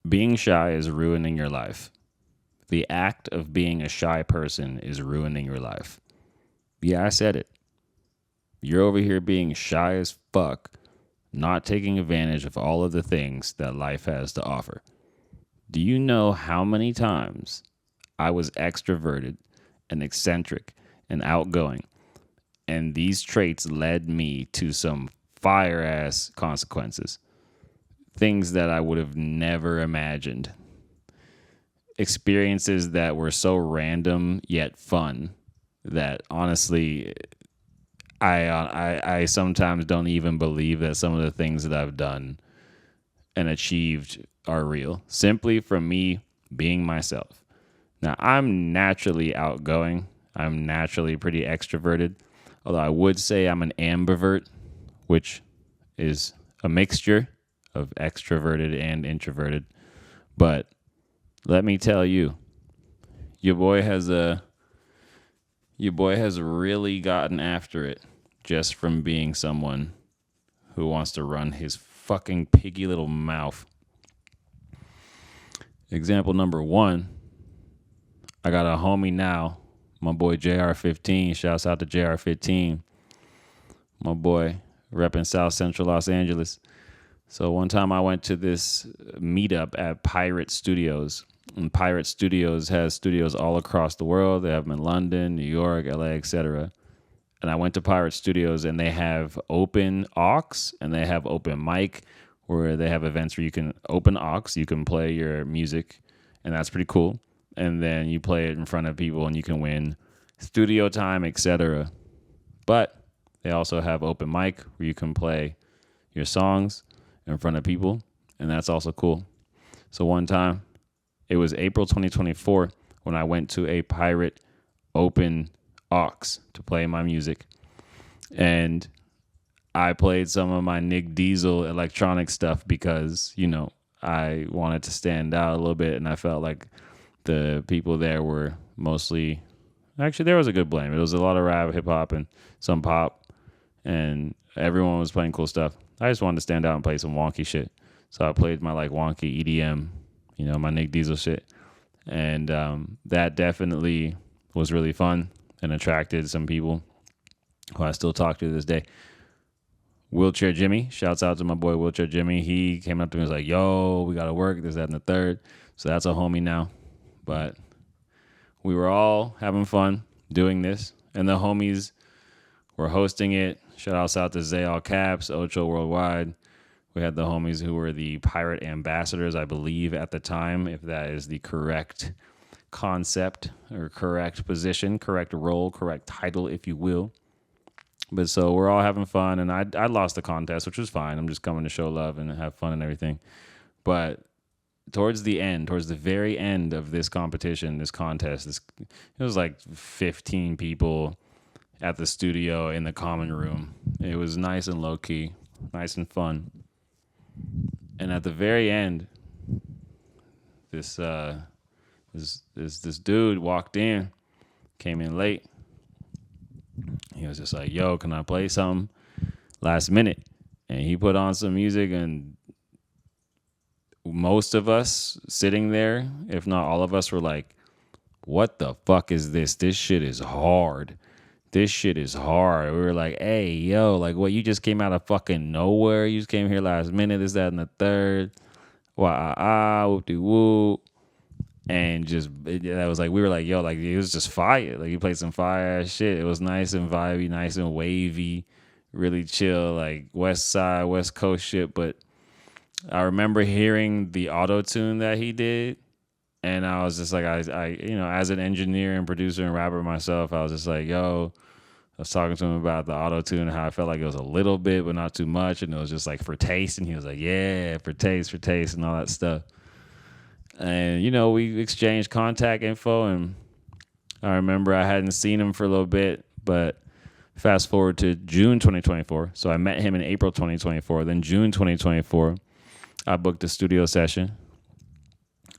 Being shy is ruining your life. The act of being a shy person is ruining your life. Yeah, I said it. You're over here being shy as fuck, not taking advantage of all of the things that life has to offer. Do you know how many times I was extroverted and eccentric and outgoing, and these traits led me to some fire ass consequences? Things that I would have never imagined. Experiences that were so random yet fun that honestly I sometimes don't even believe that some of the things that I've done and achieved are real, simply from me being myself. Now, I'm naturally outgoing. I'm naturally pretty extroverted, although I would say I'm an ambivert, which is a mixture of extroverted and introverted. But let me tell you, your boy has really gotten after it just from being someone who wants to run his fucking piggy little mouth. Example number one, I got a homie now, my boy JR15. Shouts out to JR15. My boy repping South Central Los Angeles. So one time I went to this meetup at Pirate Studios. And Pirate Studios has studios all across the world. They have them in London, New York, LA, etc. And I went to Pirate Studios and they have open aux and they have open mic, where they have events where you can open aux, you can play your music, and that's pretty cool. And then you play it in front of people and you can win studio time, etc. But they also have open mic where you can play your songs in front of people, and that's also cool. So one time, it was April 2024 when I went to a Pirate open aux to play my music. And I played some of my Nick Diesel electronic stuff because, I wanted to stand out a little bit, and I felt like the people there were mostly, actually there was a good blend. It was a lot of rap, hip hop, and some pop, and everyone was playing cool stuff. I just wanted to stand out and play some wonky shit. So I played my wonky EDM, my Nick Diesel shit. And that definitely was really fun and attracted some people who I still talk to this day. Wheelchair Jimmy, shouts out to my boy Wheelchair Jimmy. He came up to me and was like, yo, we got to work, this, that, and the third. So that's a homie now. But we were all having fun doing this. And the homies were hosting it. Shout outs out to Zay All Caps, Ocho Worldwide. We had the homies who were the pirate ambassadors, I believe, at the time, if that is the correct concept or correct position, correct role, correct title, if you will. But so we're all having fun, and I lost the contest, which was fine. I'm just coming to show love and have fun and everything. But towards the very end of this competition, this contest, it was like 15 people at the studio in the common room. It was nice and low key, nice and fun. And at the very end, this dude walked in, came in late. He was just like, yo, can I play something last minute? And he put on some music, and most of us sitting there, if not all of us, were like, what the fuck is this? This shit is hard. This shit is hard. We were like, hey, yo, what, you just came out of fucking nowhere? You just came here last minute, this, that, and the third. Whoop-de-whoop. And that was we were like, yo, it was just fire. You played some fire ass shit. It was nice and vibey, nice and wavy, really chill, West Side, West Coast shit. But I remember hearing the auto-tune that he did, and I was just I as an engineer and producer and rapper myself, I was just like, yo, I was talking to him about the auto-tune and how I felt like it was a little bit, but not too much. And it was just for taste. And he was like, yeah, for taste, and all that stuff. And, we exchanged contact info, and I remember I hadn't seen him for a little bit, but fast forward to June 2024. So I met him in April 2024. Then June 2024, I booked a studio session,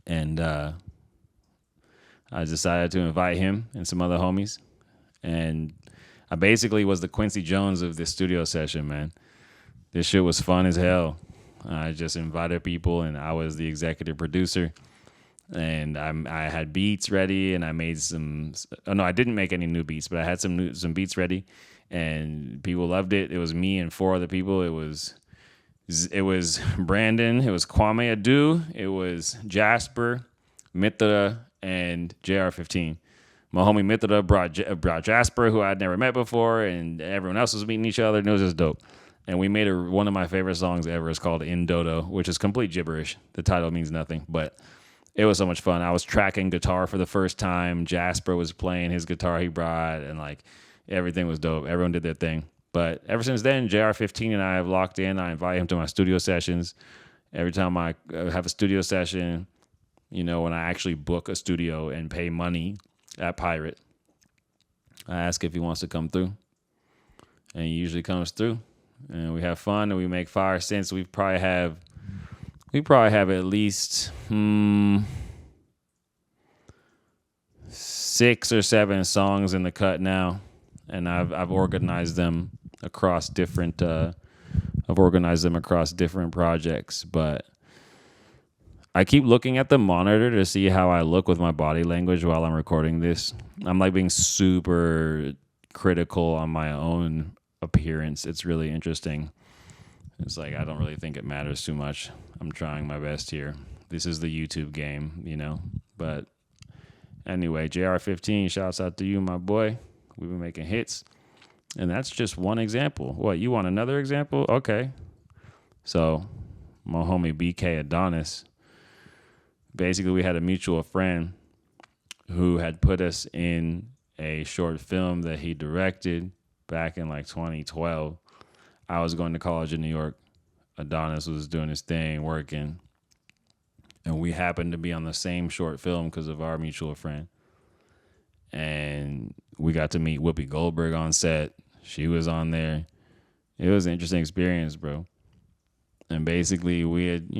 and I decided to invite him and some other homies. And I basically was the Quincy Jones of this studio session, man. This shit was fun as hell. I just invited people, and I was the executive producer. And I had beats ready, and I made some. Oh no, I didn't make any new beats, but I had some beats ready, and people loved it. It was me and four other people. It was Brandon. It was Kwame Adu. It was Jasper, Mitra, and JR15. My homie Mitra brought Jasper, who I'd never met before, and everyone else was meeting each other, and it was just dope. And we made one of my favorite songs ever. It's called In Dodo, which is complete gibberish. The title means nothing, but it was so much fun. I was tracking guitar for the first time. Jasper was playing his guitar he brought, and like everything was dope. Everyone did their thing. But ever since then, JR15 and I have locked in. I invite him to my studio sessions. Every time I have a studio session, when I actually book a studio and pay money at Pirate, I ask if he wants to come through. And he usually comes through. And we have fun and we make fire scents. We probably have at least 6 or 7 songs in the cut now. And I've organized them across different projects, but I keep looking at the monitor to see how I look with my body language while I'm recording this. I'm like being super critical on my own appearance. It's really interesting. It's like I don't really think it matters too much. I'm trying my best here. This is the YouTube game, But anyway, JR15, shouts out to you, my boy. We've been making hits. And that's just one example. What, you want another example? Okay. So, my homie BK Adonis, basically we had a mutual friend who had put us in a short film that he directed back in like 2012. I was going to college in New York. Adonis was doing his thing, working. And we happened to be on the same short film because of our mutual friend. And we got to meet Whoopi Goldberg on set. She was on there. It was an interesting experience, bro. And basically we had,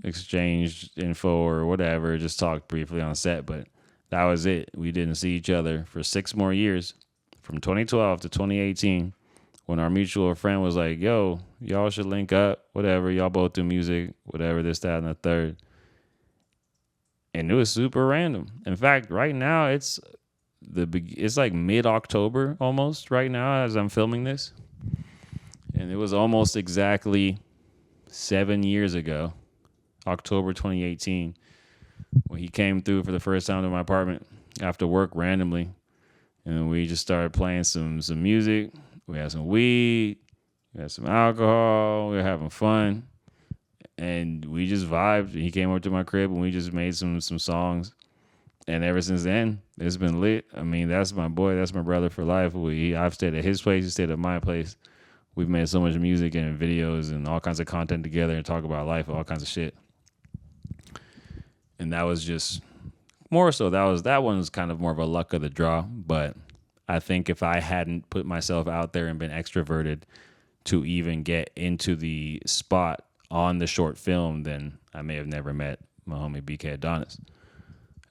exchanged info or whatever, just talked briefly on set, but that was it. We didn't see each other for 6 more years, from 2012 to 2018, when our mutual friend was like, yo, y'all should link up, whatever. Y'all both do music, whatever, this, that, and the third. And it was super random. In fact, right now it's like mid-October almost right now as I'm filming this. And it was almost exactly 7 years ago, October 2018, when he came through for the first time to my apartment after work randomly. And we just started playing some music. We had some weed. We had some alcohol. We were having fun. And we just vibed. He came over to my crib and we just made some songs. And ever since then, it's been lit. I mean, that's my boy. That's my brother for life. I've stayed at his place. He stayed at my place. We've made so much music and videos and all kinds of content together and talk about life, all kinds of shit. And that was just more so. That one was kind of more of a luck of the draw. But I think if I hadn't put myself out there and been extroverted to even get into the spot on the short film, then I may have never met my homie BK Adonis.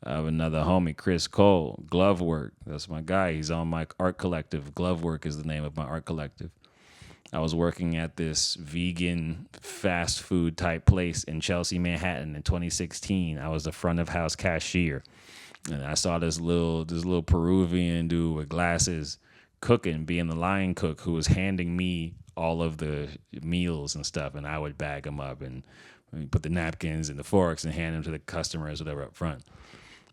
I have another homie, Chris Cole, Glove Work. That's my guy. He's on my art collective. Glove Work is the name of my art collective. I was working at this vegan fast food type place in Chelsea, Manhattan in 2016. I was the front of house cashier. And I saw this little Peruvian dude with glasses cooking, being the line cook, who was handing me all of the meals and stuff. And I would bag them up and put the napkins and the forks and hand them to the customers, whatever, up front.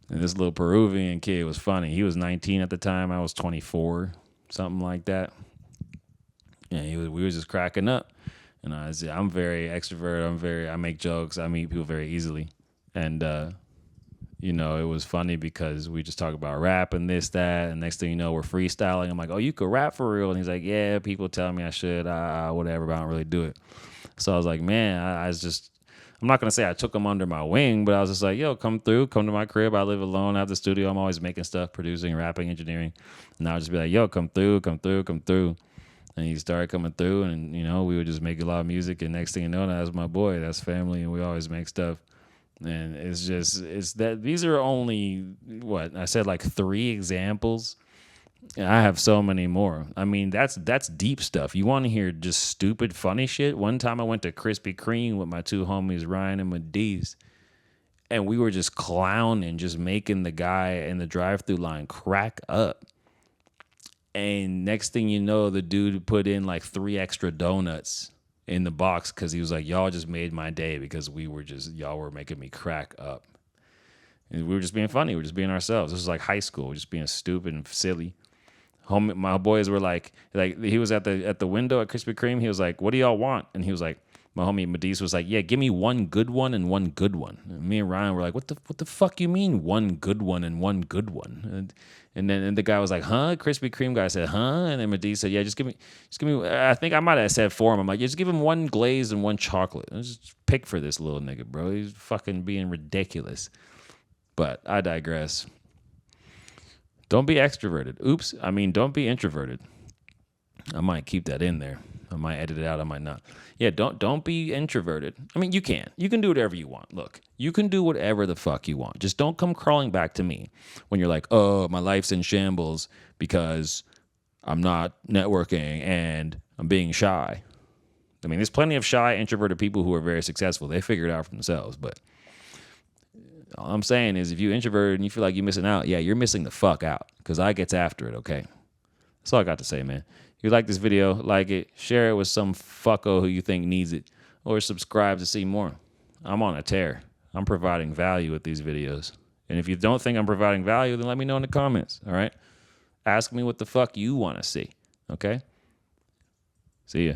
And this little Peruvian kid was funny. He was 19 at the time. I was 24, something like that. And we were just cracking up. And I'm very extrovert. I make jokes. I meet people very easily. And, it was funny because we just talk about rap and this, that. And next thing you know, we're freestyling. I'm like, oh, you could rap for real? And he's like, yeah, people tell me I should, whatever, but I don't really do it. So I was like, man, I'm not going to say I took him under my wing, but I was just like, yo, come to my crib. I live alone. I have the studio. I'm always making stuff, producing, rapping, engineering. And I would just be like, yo, come through. And he started coming through and, we would just make a lot of music. And next thing you know, that's my boy. That's family. And we always make stuff. And it's that these are only, I said like 3 examples I have so many more. I mean, that's deep stuff. You want to hear just stupid, funny shit? One time I went to Krispy Kreme with my two homies, Ryan and Mediz, and we were just clowning, just making the guy in the drive-through line crack up. And next thing you know, the dude put in like 3 extra donuts in the box because he was like, y'all just made my day because y'all were making me crack up. And we were just being funny. We were just being ourselves. This was like high school, just being stupid and silly. My boys were like he was at the window at Krispy Kreme. He was like, "What do y'all want?" And he was like, my homie Mediz was like, "Yeah, give me one good one and one good one." And me and Ryan were like, "What the fuck you mean one good one and one good one?" And then the guy was like, "Huh?" Krispy Kreme guy said, "Huh?" And then Mediz said, "Yeah, just give me. I think I might have said for him. I'm like, just give him one glazed and one chocolate. Just pick for this little nigga, bro. He's fucking being ridiculous." But I digress. Don't be extroverted. Oops. I mean, don't be introverted. I might keep that in there. I might edit it out. I might not. Yeah, don't be introverted. I mean, you can. You can do whatever you want. Look, you can do whatever the fuck you want. Just don't come crawling back to me when you're like, "Oh, my life's in shambles because I'm not networking and I'm being shy." I mean, there's plenty of shy, introverted people who are very successful. They figure it out for themselves. But all I'm saying is if you're introverted and you feel like you're missing out, yeah, you're missing the fuck out because I gets after it, okay? That's all I got to say, man. If you like this video, like it, share it with some fucko who you think needs it, or subscribe to see more. I'm on a tear. I'm providing value with these videos. And if you don't think I'm providing value, then let me know in the comments, all right? Ask me what the fuck you want to see, okay? See ya.